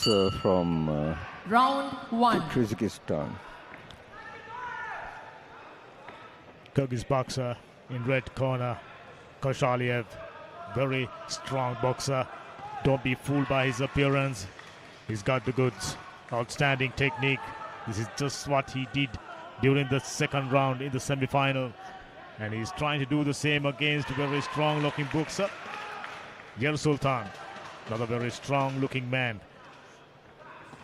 From Round 1. Kyrgyzstan. Kyrgyz boxer in red corner, Koshaliev, very strong boxer. Don't be fooled by his appearance. He's got the goods, outstanding technique. This is just what he did during the second round in the semi-final, and he's trying to do the same against a very strong looking boxer, Yer Sultan, another very strong looking man.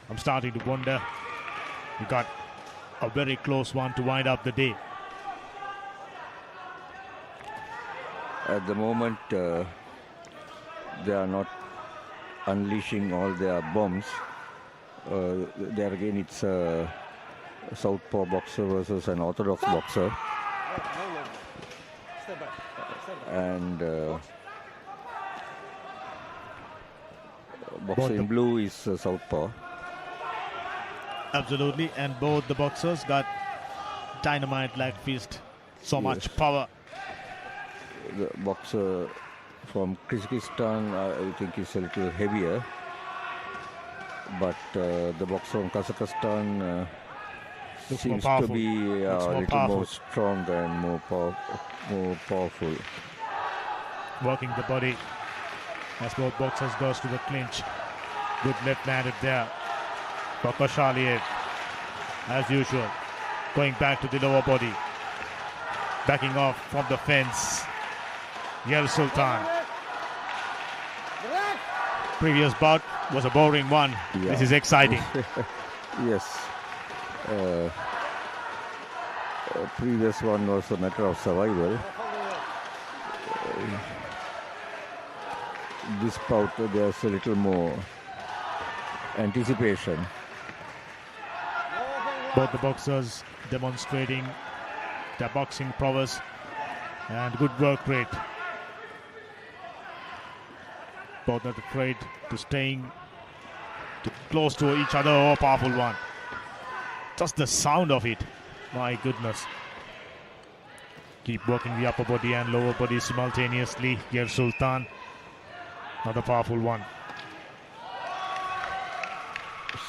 I'm starting to wonder, he got a very close one to wind up the day. At the moment, they are not unleashing all their bombs. There again, it's a southpaw boxer versus an orthodox boxer. And boxer in blue is southpaw. Absolutely, and both the boxers got dynamite leg fist, so much power. The boxer from Kyrgyzstan, I think, is a little heavier, but the boxer from Kazakhstan seems to be a little more strong and more powerful. Working the body as both boxers goes to the clinch. Good left-handed there for Koshaliev, as usual, going back to the lower body, backing off from the fence. Yer Sultan. Previous bout was a boring one. Yeah. This is exciting. Yes. Previous one was a matter of survival. This bout, there's a little more anticipation. Both the boxers demonstrating their boxing prowess and good work rate. Both not afraid to staying close to each other. Oh, powerful one. Just the sound of it. My goodness. Keep working the upper body and lower body simultaneously. Yer Sultan. Another powerful one.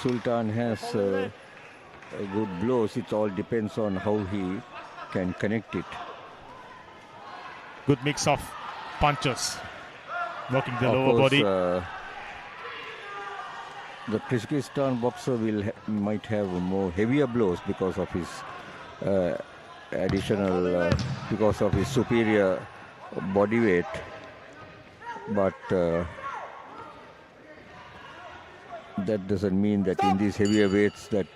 Sultan has good blows. It all depends on how he can connect it. Good mix of punches. Working the lower body. The Kyrgyzstan boxer might have more heavier blows because of his because of his superior body weight. But that doesn't mean that in these heavier weights that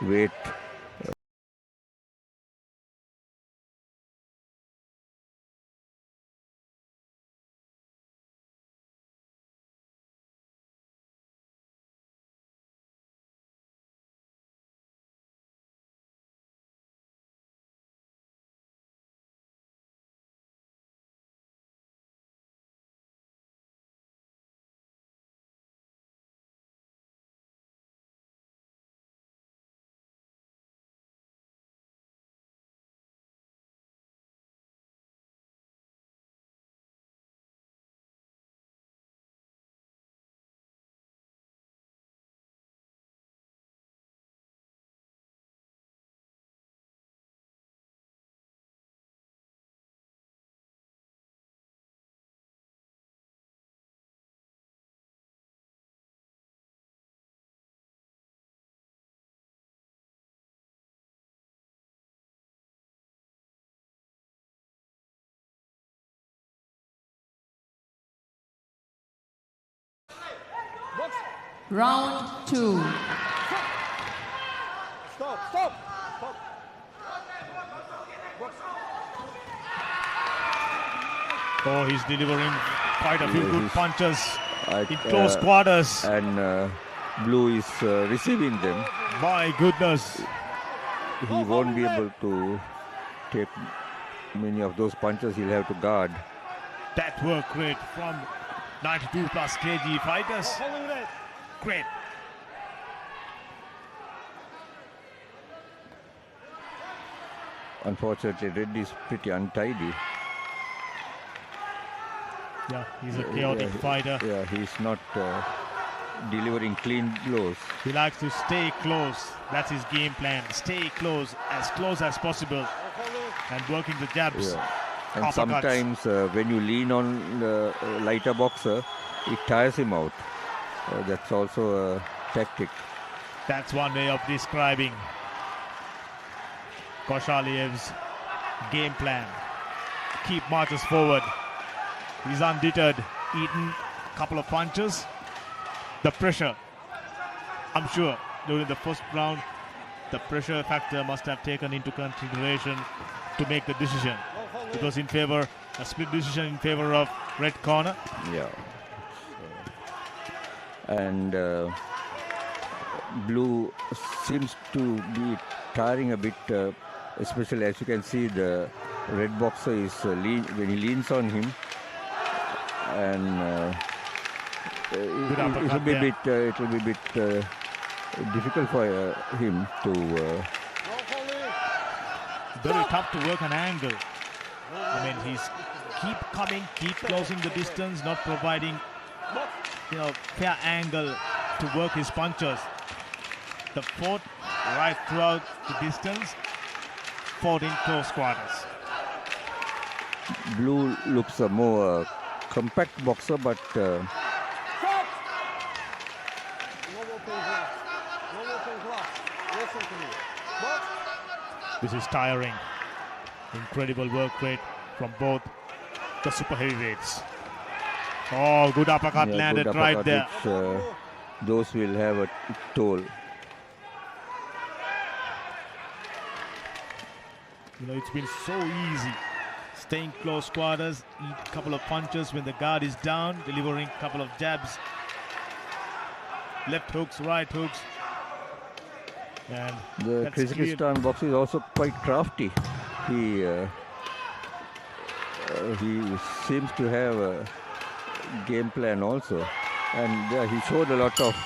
weight Round 2. Stop. Oh, he's delivering quite a few good punches in close quarters. And blue is receiving them. My goodness. He won't be able to take many of those punches. He'll have to guard. That work rate from 92 plus kg fighters. Great. Unfortunately, Reddy is pretty untidy. Yeah, he's a chaotic fighter. Yeah, he's not delivering clean blows. He likes to stay close. That's his game plan. Stay close as possible, and working the jabs. Yeah. And Uppercuts. sometimes when you lean on the lighter boxer, it tires him out. That's also a tactic. That's one way of describing Koshaliev's game plan. Keep marches forward. He's undeterred. Eaten a couple of punches. The pressure, I'm sure, during the first round, the pressure factor must have taken into consideration to make the decision. It was in favor, a split decision in favor of red corner. Yeah. And blue seems to be tiring a bit, especially as you can see the red boxer is when he leans on him, and it will be a bit difficult for him to. Very tough to work an angle. I mean, he's keep closing the distance, not providing, fair angle to work his punches. The fought right throughout the distance, fought in close quarters. Blue looks a more compact boxer, but this is tiring. Incredible work rate from both the super heavyweights. Oh, good uppercut landed good right uppercut, there. which, those will have a toll. It's been so easy. Staying close quarters, eat a couple of punches when the guard is down, delivering a couple of jabs. Left hooks, right hooks. And The Kyrgyzstan boxer is also quite crafty. He seems to have a game plan also, and he showed a lot of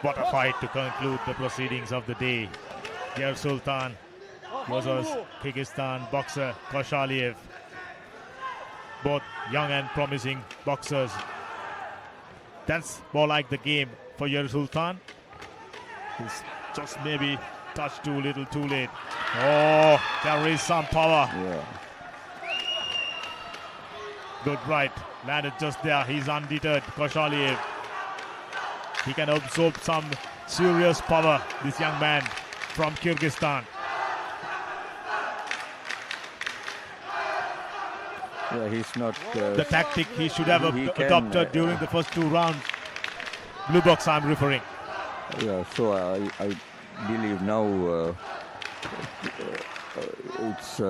what a fight to conclude the proceedings of the day. Yair Sultan versus Kyrgyzstan boxer Koshaliev. Both young and promising boxers. That's more like the game for Yair Sultan. He's just maybe touched too little too late. Oh, there is some power. Yeah. Good right, landed just there. He's undeterred, Koshaliev. He can absorb some serious power, this young man from Kyrgyzstan. Yeah, he's not. The tactic he should have he can, adopted during the first two rounds. Blue box I'm referring. Yeah, so I believe now it's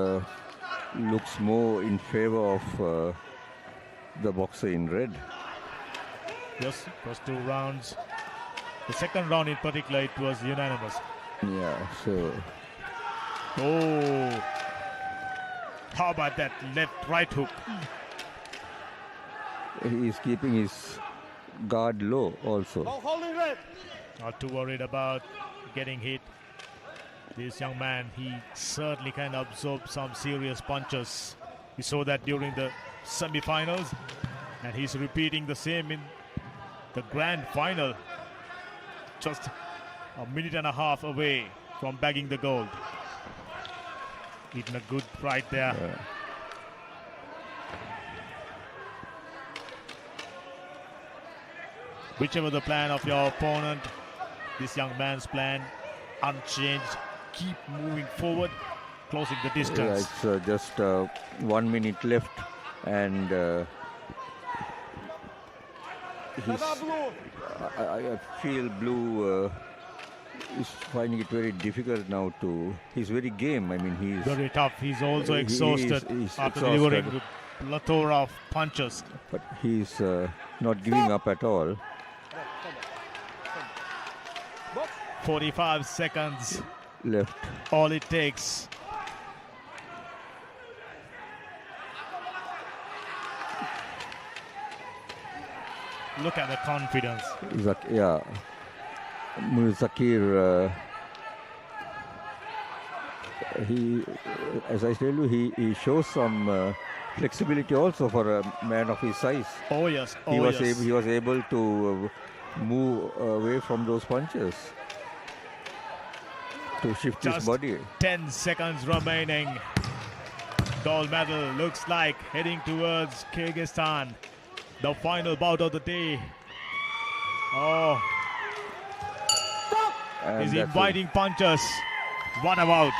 looks more in favor of the boxer in red. Yes, first two rounds. The second round in particular, it was unanimous. Yeah, so Oh, how about that left right hook? he's keeping his guard low also. Not too worried about getting hit. This young man, he certainly can absorb some serious punches. We saw that during the semi-finals, and he's repeating the same in the grand final. Just a minute and a half away from bagging the gold. Eating a good right there. Whichever the plan of your opponent, this young man's plan unchanged. Keep moving forward, closing the Yeah, distance. it's just 1 minute left, and I feel Blue is finding it very difficult now to. He's very game. I mean, he's Very tough. He's also He is- exhausted he's after exhausted. delivering a plethora of punches. but he's not giving up at all. 45 seconds, Left. all it takes. Look at the confidence. Yeah, Zakir. He, as I tell you, he shows some flexibility also for a man of his size. Oh yes, He oh was yes. he was able to move away from those punches to shift his Just body. 10 seconds remaining. Gold medal looks like heading towards Kyrgyzstan. The final bout of the day. Oh, And he's that's it. inviting punches. What about?